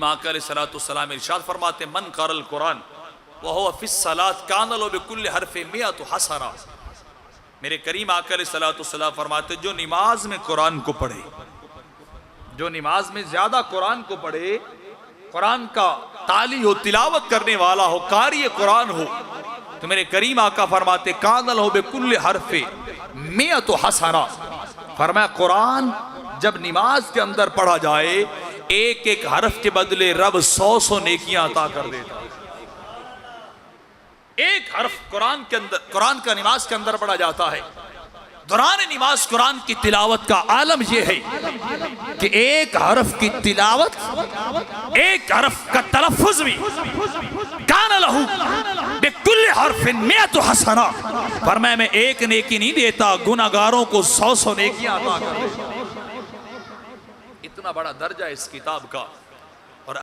आका अलैहिस्सलाम इरशाद फरमाते मन क़रअल कुरान व हुवा फ़िस सलात काना लहू बिकुल्लि हरफ़िन मिअतु हसना। मेरे करीम आका अलैहिस्सलाम फरमाते जो नमाज में कुरान को पढ़े, जो नमाज में ज्यादा कुरान को पढ़े, कुरान का ताली हो, तिलावत करने वाला हो, कारी कुरान हो, तो मेरे करीम आका फरमाते काना लहू बिकुल्लि हरफ़िन मिअतु हसना। फरमाया कुरान जब नमाज के अंदर पढ़ा जाए एक एक हरफ के बदले रब 100 नेकियां अता कर देता है। एक हरफ कुरान के अंदर, कुरान का नमाज के अंदर पढ़ा जाता है। दौरान नमाज कुरान की तिलावत का आलम यह है कि एक हरफ की तिलावत, एक हरफ का तलफ्फुज भी काना लहू बिकुल्लि हरफिन मिअतु हसना। फरमाया मैं एक नेकी नहीं देता, गुनाहगारों को 100 नेकियां अता कर देता। इतना बड़ा दर्जा इस किताब का।